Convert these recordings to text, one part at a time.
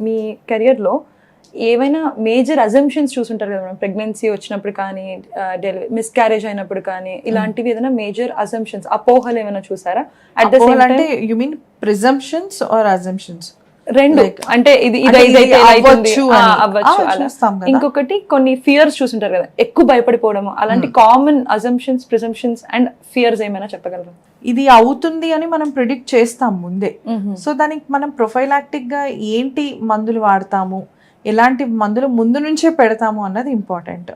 మీ కెరియర్లో ఏవైనా major assumptions చూసుంటారు కదా మేడం, ప్రెగ్నెన్సీ వచ్చినప్పుడు కానీ మిస్క్యారేజ్ అయినప్పుడు కానీ ఇలాంటివి ఏదైనా మేజర్ అజంప్షన్స్ అపోహలు ఏమైనా చూసారా? అట్ ద సేమ్ అంటే you mean presumptions or assumptions? రెండు, అంటే ఇది అవ్వచ్చు అలా. ఇంకొకటి కొన్ని ఫియర్స్ చూసుంటారు కదా, ఎక్కువ భయపడిపోవడం, అలాంటి common assumptions, presumptions and fears ఏమైనా చెప్పగలరా? ఇది అవుతుంది అని మనం ప్రిడిక్ట్ చేస్తాం ముందే. సో దానికి మనం ప్రొఫైలాక్టిక్ గా ఏంటి మందులు వాడతాము, ఎలాంటి మందులు ముందు నుంచే పెడతాము అన్నది ఇంపార్టెంట్.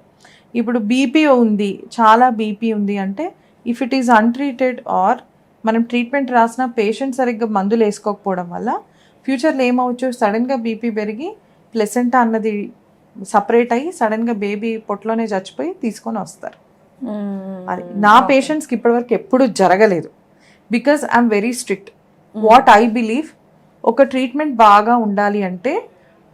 ఇప్పుడు బీపీ ఉంది, చాలా బీపీ ఉంది అంటే if it is untreated or మనం ట్రీట్మెంట్ రాసిన పేషెంట్ సరిగ్గా మందులు వేసుకోకపోవడం వల్ల ఫ్యూచర్లో ఏమవచ్చు, సడన్గా బీపీ పెరిగి ప్లెసెంటా అన్నది సపరేట్ అయ్యి సడన్గా బేబీ పొట్టలోనే చచ్చిపోయి తీసుకొని వస్తారు. అది నా పేషెంట్స్కి ఇప్పటివరకు ఎప్పుడు జరగలేదు. Because I'm very strict. What I believe, ఒక ట్రీట్మెంట్ బాగా ఉండాలి అంటే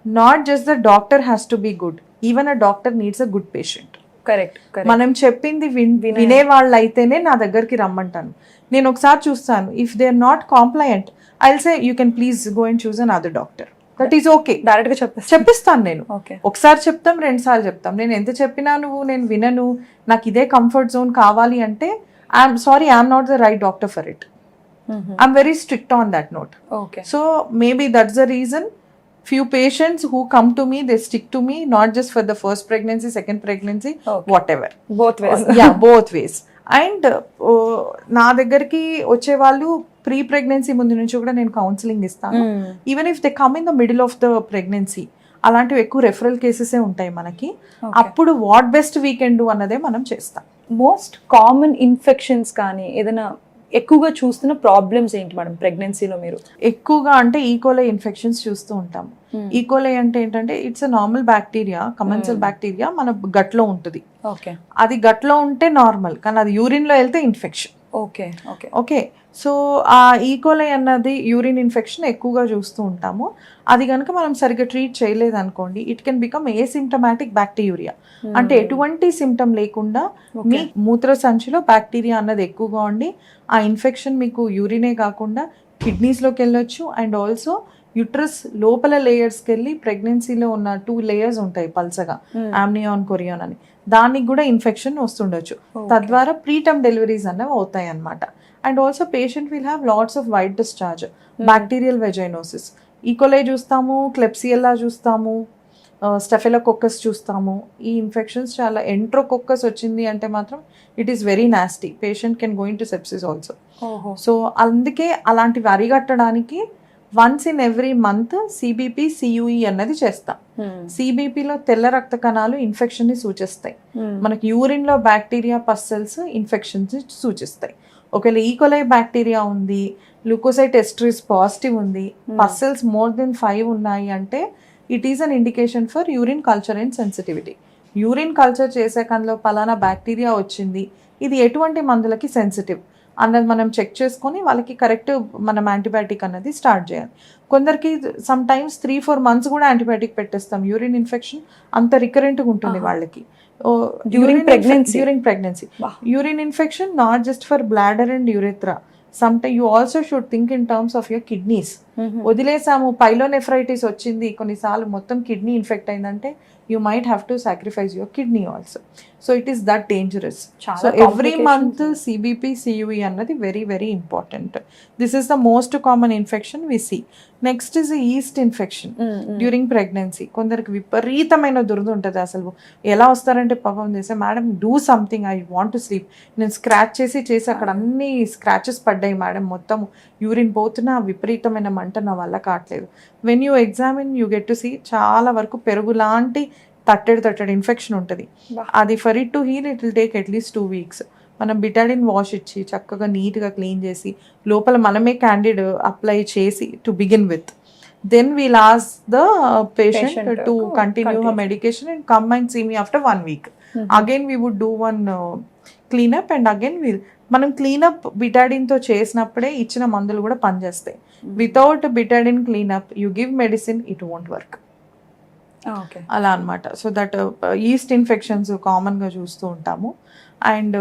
not just the doctor has to be good, even a doctor needs a good patient. Correct. మనం చెప్పింది వినే వాళ్ళు అయితేనే నా దగ్గరికి రమ్మంటాను. నేను ఒకసారి చూస్తాను, if they are not compliant I will say you can please go and choose another doctor. That is okay. Direct గా చెప్పిస్తాను నేను. ఒకసారి చెప్తాం, 2 సార్లు చెప్తాం. నేను ఎంత చెప్పినా నేను వినను, నాకు ఇదే కంఫర్ట్ జోన్ కావాలి అంటే I'm sorry, I'm not the right doctor for it. I'm very strict on that note. So maybe that's the reason few patients who come to me, they stick to me not just for the first pregnancy, second pregnancy, whatever, both ways. Yeah, both ways. And నా దగ్గరికి వచ్చే వాళ్ళు pre pregnancy ముందు నుంచి కూడా నేను counselling ఇస్తాను. Even if they come in the middle of the pregnancy, అలాంటివి ఎక్కువ రెఫరల్ కేసెసే ఉంటాయి మనకి. అప్పుడు what best we can do అన్నదే మనం చేస్తాం. మోస్ట్ కామన్ ఇన్ఫెక్షన్స్ కానీ ఏదైనా ఎక్కువగా చూస్తున్న ప్రాబ్లమ్స్ ఏంటి మేడం ప్రెగ్నెన్సీలో? మీరు ఎక్కువగా అంటే ఈకోలై ఇన్ఫెక్షన్స్ చూస్తూ ఉంటాము. ఈకోలై అంటే ఏంటంటే it's a normal bacteria, commensal bacteria మన గట్లో ఉంటుంది. అది గట్లో ఉంటే నార్మల్, కానీ అది యూరిన్ లో వెళ్తే ఇన్ఫెక్షన్. ఓకే. సో ఆ ఈకోలై అన్నది యూరిన్ ఇన్ఫెక్షన్ ఎక్కువగా చూస్తూ ఉంటాము. అది కనుక మనం సరిగ్గా ట్రీట్ చేయలేదు అనుకోండి, it can become asymptomatic bacteria. అంటే ఎటువంటి సిమ్టమ్ లేకుండా మీ మూత్ర సంచిలో బ్యాక్టీరియా అన్నది ఎక్కువగా ఉండి ఆ ఇన్ఫెక్షన్ మీకు యూరినే కాకుండా కిడ్నీస్లోకి వెళ్ళొచ్చు. అండ్ ఆల్సో యుట్రస్ లోపల లేయర్స్కి వెళ్ళి ప్రెగ్నెన్సీలో ఉన్న 2 లేయర్స్ ఉంటాయి పల్సగా, ఆమ్నియాన్, కొరియాన్ అని, దానికి కూడా ఇన్ఫెక్షన్ వస్తుండొచ్చు. తద్వారా ప్రీటర్మ్ డెలివరీస్ అన్నవి అవుతాయి అన్నమాట. And also patient will have lots of white discharge, bacterial vaginosis. E coli చూస్తాము, క్లెప్సియల్లా చూస్తాము, స్టెఫిలోకోకస్ చూస్తాము. ఈ ఇన్ఫెక్షన్స్ చాలా, ఎంట్రోకోకస్ వచ్చింది అంటే మాత్రం it is very nasty, patient can going to sepsis also. So అందుకే అలాంటివి అరిగట్టడానికి once in every month CBP, CUE అన్నది చేస్తాం. సిబిపిలో తెల్ల రక్త కణాలు ఇన్ఫెక్షన్ ని సూచిస్తాయి. మనకి యూరిన్ లో బ్యాక్టీరియా, పస్సెల్స్ ఇన్ఫెక్షన్స్ సూచిస్తాయి. ఒకవేళ ఈకోలై బ్యాక్టీరియా ఉంది, ల్యూకోసైట్ ఎస్ట్రిస్ పాజిటివ్ ఉంది, పస్సెల్స్ మోర్ దెన్ 5 ఉన్నాయి అంటే it is an indication for urine culture and sensitivity. Urine culture చేసే కన్లో పలానా బ్యాక్టీరియా వచ్చింది, ఇది ఎటువంటి మందులకి సెన్సిటివ్ అన్నది మనం చెక్ చేసుకొని వాళ్ళకి కరెక్ట్ మనం యాంటీబయాటిక్ అన్నది స్టార్ట్ చేయాలి. కొందరికి సమ్ టైమ్స్ 3-4 months కూడా యాంటీబయాటిక్ పెట్టేస్తాం. యూరిన్ ఇన్ఫెక్షన్ అంత రికరెంట్గా ఉంటుంది వాళ్ళకి during pregnancy. Urine infection not just for bladder and urethra, sometime you also should think in terms of your kidneys. వదిలేసాము, పైలోనెఫ్రైటిస్ వచ్చింది, కొన్నిసార్లు మొత్తం కిడ్నీ ఇన్ఫెక్ట్ అయిందంటే you might have to sacrifice your kidney also. So it is that dangerous. So every month CBP, CUE annadi very very important. This is the most common infection we see. Next is a yeast infection during pregnancy. కొందరికి విపరీతమైన దురద ఉంటుంది. అసలు ఎలా వస్తారంటే పాపం చేసే, madam do something, I want to sleep. నేను స్క్రాచ్ చేసి అక్కడ అన్ని స్క్రాచెస్ పడ్డాయి మేడం, మొత్తం యూరిన్ పోతున్నా విపరీతమైన మంట, నా వల్ల కావట్లేదు. When you examine you get to see చాలా వరకు పెరుగు లాంటి తట్టెడు ఇన్ఫెక్షన్ ఉంటుంది. అది for it to heal it will take at least 2 weeks. మనం బిటాడిన్ వాష్ ఇచ్చి చక్కగా నీట్గా క్లీన్ చేసి లోపల మనమే క్యాండిడ్ అప్లై చేసి to begin with, then we'll ask the patient to continue her medication and come and see me after 1 week. Again we would do one cleanup and again మనం cleanup బిటాడిన్తో చేసినప్పుడే ఇచ్చిన మందులు కూడా పనిచేస్తాయి. Without Betadine cleanup you give medicine, it won't work. అలా అనమాట. So that east infections కామన్గా చూస్తూ ఉంటాము. అండ్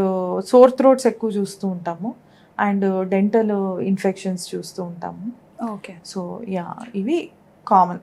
సోర్ థ్రోట్స్ ఎక్కువ చూస్తూ ఉంటాము. అండ్ డెంటల్ ఇన్ఫెక్షన్స్ చూస్తూ ఉంటాము. సో యా, ఇవి కామన్.